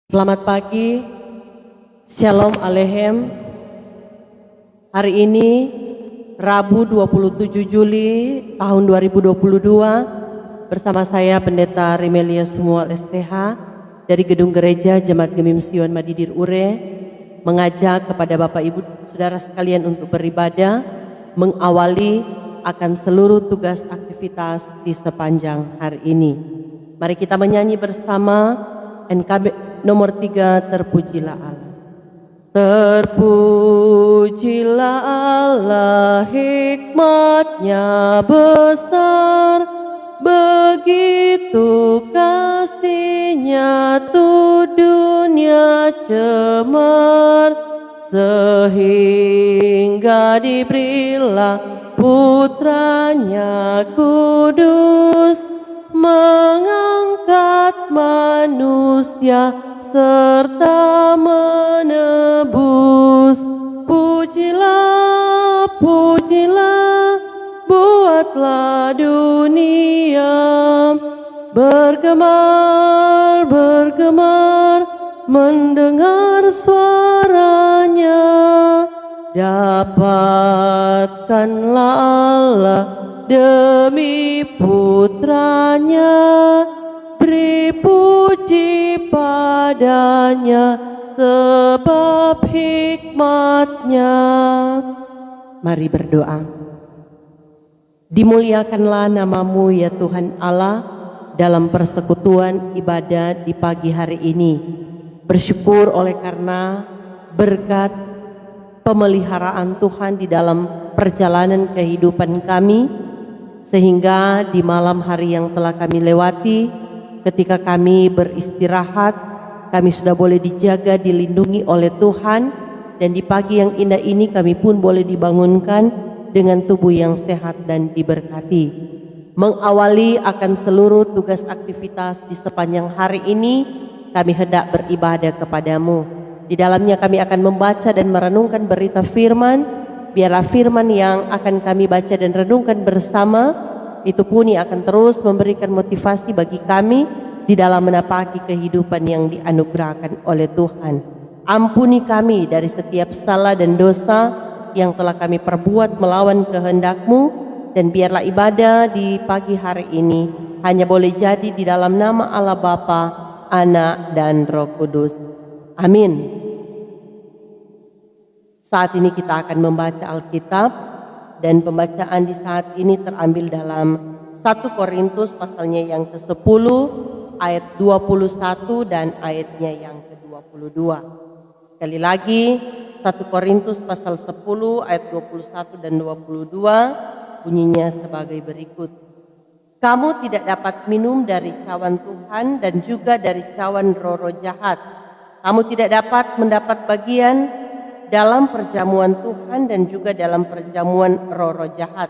Selamat pagi, Shalom Aleichem. Hari ini Rabu 27 Juli tahun 2022 bersama saya Pendeta Rimelia Sumual STH dari Gedung Gereja Jemaat Gemim Sion Madidir Ure mengajak kepada Bapak Ibu Saudara sekalian untuk beribadah mengawali akan seluruh tugas aktivitas di sepanjang hari ini. Mari kita menyanyi bersama NKB nomor 3, Terpujilah Allah. Terpujilah Allah, hikmatnya besar, begitu kasihnya tuh dunia cemar, sehingga diberilah putranya kudus, mengangkat manusia serta menebus. Pujilah, pujilah, buatlah dunia bergemar, bergemar, mendengar suaranya. Dapatkanlah Allah demi putranya, beri puji padanya sebab hikmatnya. Mari berdoa. Dimuliakanlah namamu ya Tuhan Allah dalam persekutuan ibadat di pagi hari ini. Bersyukur oleh karena berkat pemeliharaan Tuhan di dalam perjalanan kehidupan kami, sehingga di malam hari yang telah kami lewati, ketika kami beristirahat, kami sudah boleh dijaga, dilindungi oleh Tuhan, dan di pagi yang indah ini kami pun boleh dibangunkan dengan tubuh yang sehat dan diberkati. Mengawali akan seluruh tugas aktivitas di sepanjang hari ini, kami hendak beribadah kepadamu. Di dalamnya kami akan membaca dan merenungkan berita firman. Biarlah firman yang akan kami baca dan renungkan bersama itu pun akan terus memberikan motivasi bagi kami di dalam menapaki kehidupan yang dianugerahkan oleh Tuhan. Ampuni kami dari setiap salah dan dosa yang telah kami perbuat melawan kehendak-Mu, dan biarlah ibadah di pagi hari ini hanya boleh jadi di dalam nama Allah Bapa, Anak, dan Roh Kudus. Amin. Saat ini kita akan membaca Alkitab, dan pembacaan di saat ini terambil dalam 1 Korintus pasalnya yang ke-10 ayat 21 dan ayatnya yang ke-22. Sekali lagi 1 Korintus pasal 10 ayat 21 dan 22 bunyinya sebagai berikut. Kamu tidak dapat minum dari cawan Tuhan dan juga dari cawan roh-roh jahat. Kamu tidak dapat mendapat bagian dalam perjamuan Tuhan dan juga dalam perjamuan roh-roh jahat.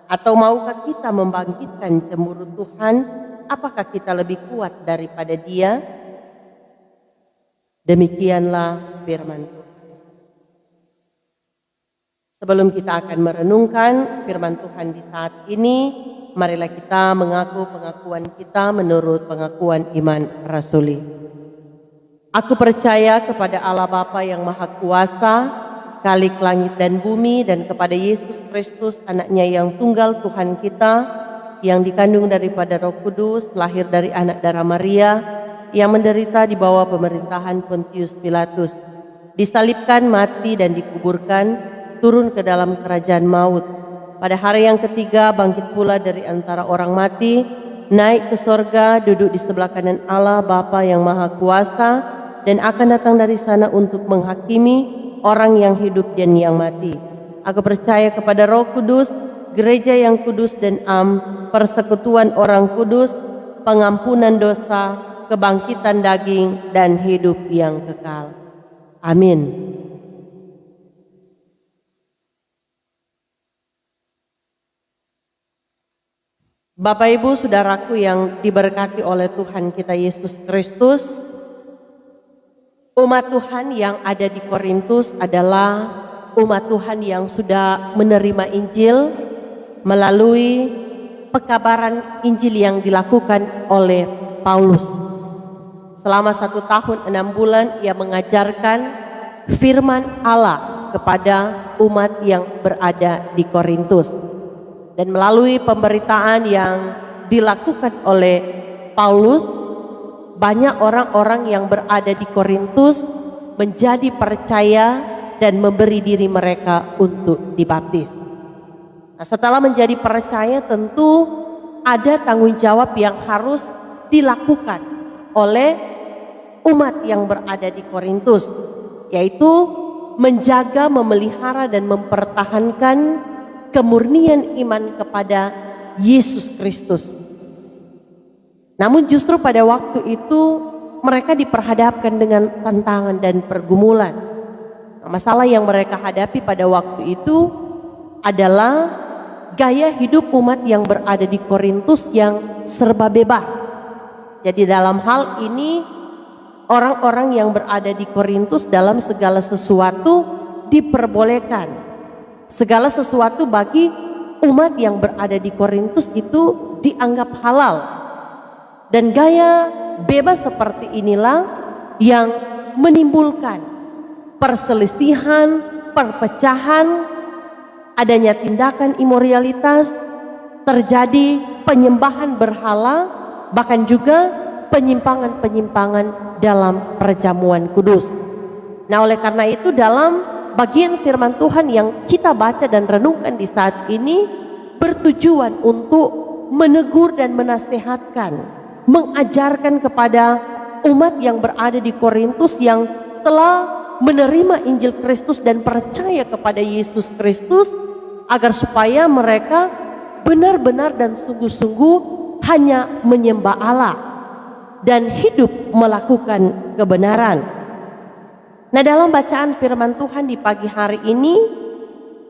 Atau maukah kita membangkitkan cemburu Tuhan? Apakah kita lebih kuat daripada Dia? Demikianlah firman Tuhan. Sebelum kita akan merenungkan firman Tuhan di saat ini, marilah kita mengaku pengakuan kita menurut pengakuan iman rasuli. Aku percaya kepada Allah Bapa yang Maha Kuasa, Khalik langit dan bumi, dan kepada Yesus Kristus, anaknya yang tunggal Tuhan kita, yang dikandung daripada Roh Kudus, lahir dari anak darah Maria, yang menderita di bawah pemerintahan Pontius Pilatus, disalibkan, mati, dan dikuburkan, turun ke dalam kerajaan maut. Pada hari yang ketiga bangkit pula dari antara orang mati, naik ke sorga, duduk di sebelah kanan Allah Bapa yang Maha Kuasa, dan akan datang dari sana untuk menghakimi orang yang hidup dan yang mati. Aku percaya kepada Roh Kudus, gereja yang kudus dan persekutuan orang kudus, pengampunan dosa, kebangkitan daging, dan hidup yang kekal. Amin. Bapak Ibu Saudaraku yang diberkati oleh Tuhan kita Yesus Kristus, umat Tuhan yang ada di Korintus adalah umat Tuhan yang sudah menerima Injil melalui pekabaran Injil yang dilakukan oleh Paulus. Selama 1 tahun 6 bulan ia mengajarkan firman Allah kepada umat yang berada di Korintus. Dan melalui pemberitaan yang dilakukan oleh Paulus, banyak orang-orang yang berada di Korintus menjadi percaya dan memberi diri mereka untuk dibaptis. Nah, setelah menjadi percaya tentu ada tanggung jawab yang harus dilakukan oleh umat yang berada di Korintus, yaitu menjaga, memelihara dan mempertahankan kemurnian iman kepada Yesus Kristus. Namun justru pada waktu itu mereka diperhadapkan dengan tantangan dan pergumulan. Masalah yang mereka hadapi pada waktu itu adalah gaya hidup umat yang berada di Korintus yang serba bebas. Jadi dalam hal ini orang-orang yang berada di Korintus dalam segala sesuatu diperbolehkan. Segala sesuatu bagi umat yang berada di Korintus itu dianggap halal. Dan gaya bebas seperti inilah yang menimbulkan perselisihan, perpecahan, adanya tindakan imoralitas, terjadi penyembahan berhala, bahkan juga penyimpangan-penyimpangan dalam perjamuan kudus. Nah, oleh karena itu dalam bagian firman Tuhan yang kita baca dan renungkan di saat ini bertujuan untuk menegur dan menasehatkan, mengajarkan kepada umat yang berada di Korintus yang telah menerima Injil Kristus dan percaya kepada Yesus Kristus, agar supaya mereka benar-benar dan sungguh-sungguh hanya menyembah Allah dan hidup melakukan kebenaran. Nah, dalam bacaan firman Tuhan di pagi hari ini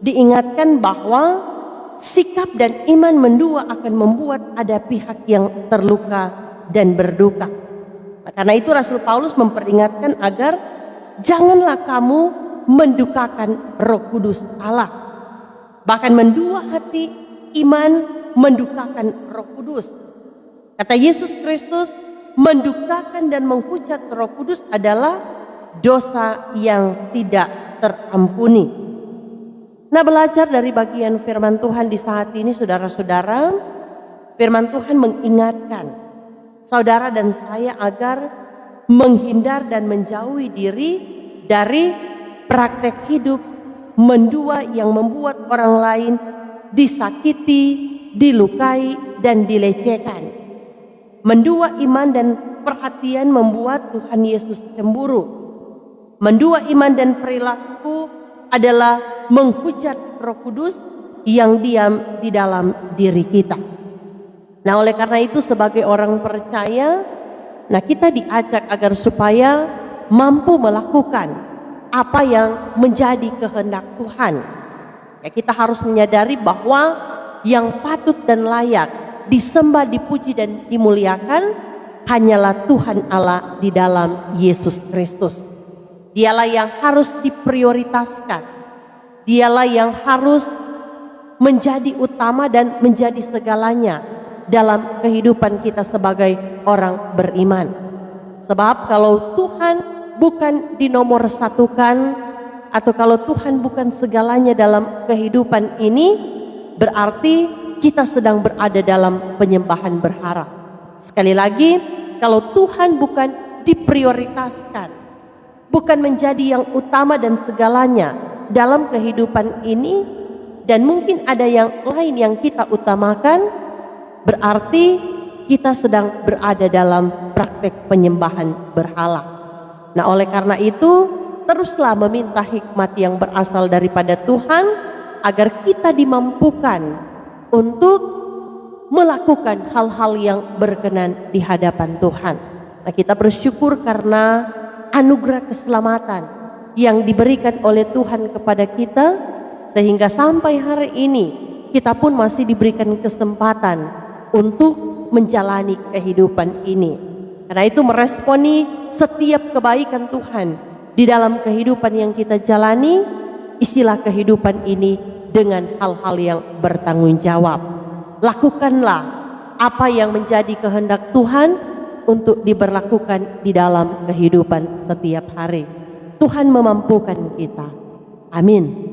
diingatkan bahwa sikap dan iman mendua akan membuat ada pihak yang terluka dan berduka. Nah, karena itu Rasul Paulus memperingatkan agar janganlah kamu mendukakan Roh Kudus Allah. Bahkan mendua hati iman mendukakan Roh Kudus. Kata Yesus Kristus, mendukakan dan menghujat Roh Kudus adalah dosa yang tidak terampuni. Nah, belajar dari bagian firman Tuhan di saat ini, saudara-saudara, firman Tuhan mengingatkan saudara dan saya agar menghindar dan menjauhi diri dari praktek hidup mendua yang membuat orang lain disakiti, dilukai, dan dilecehkan. Mendua iman dan perhatian membuat Tuhan Yesus cemburu. Mendua iman dan perilaku adalah menghujat Roh Kudus yang diam di dalam diri kita. Nah, oleh karena itu sebagai orang percaya, nah kita diajak agar supaya mampu melakukan apa yang menjadi kehendak Tuhan. Ya, kita harus menyadari bahwa yang patut dan layak disembah, dipuji dan dimuliakan hanyalah Tuhan Allah di dalam Yesus Kristus. Dialah yang harus diprioritaskan. Dialah yang harus menjadi utama dan menjadi segalanya dalam kehidupan kita sebagai orang beriman. Sebab kalau Tuhan bukan dinomorsatukan, atau kalau Tuhan bukan segalanya dalam kehidupan ini, berarti kita sedang berada dalam penyembahan berhala. Sekali lagi, kalau Tuhan bukan diprioritaskan, bukan menjadi yang utama dan segalanya dalam kehidupan ini, dan mungkin ada yang lain yang kita utamakan, berarti kita sedang berada dalam praktek penyembahan berhala. Nah, oleh karena itu teruslah meminta hikmat yang berasal daripada Tuhan agar kita dimampukan untuk melakukan hal-hal yang berkenan di hadapan Tuhan. Nah, kita bersyukur karena anugerah keselamatan yang diberikan oleh Tuhan kepada kita, sehingga sampai hari ini kita pun masih diberikan kesempatan untuk menjalani kehidupan ini. Karena itu meresponi setiap kebaikan Tuhan di dalam kehidupan yang kita jalani, isilah kehidupan ini dengan hal-hal yang bertanggung jawab. Lakukanlah apa yang menjadi kehendak Tuhan untuk diberlakukan di dalam kehidupan setiap hari. Tuhan memampukan kita. Amin.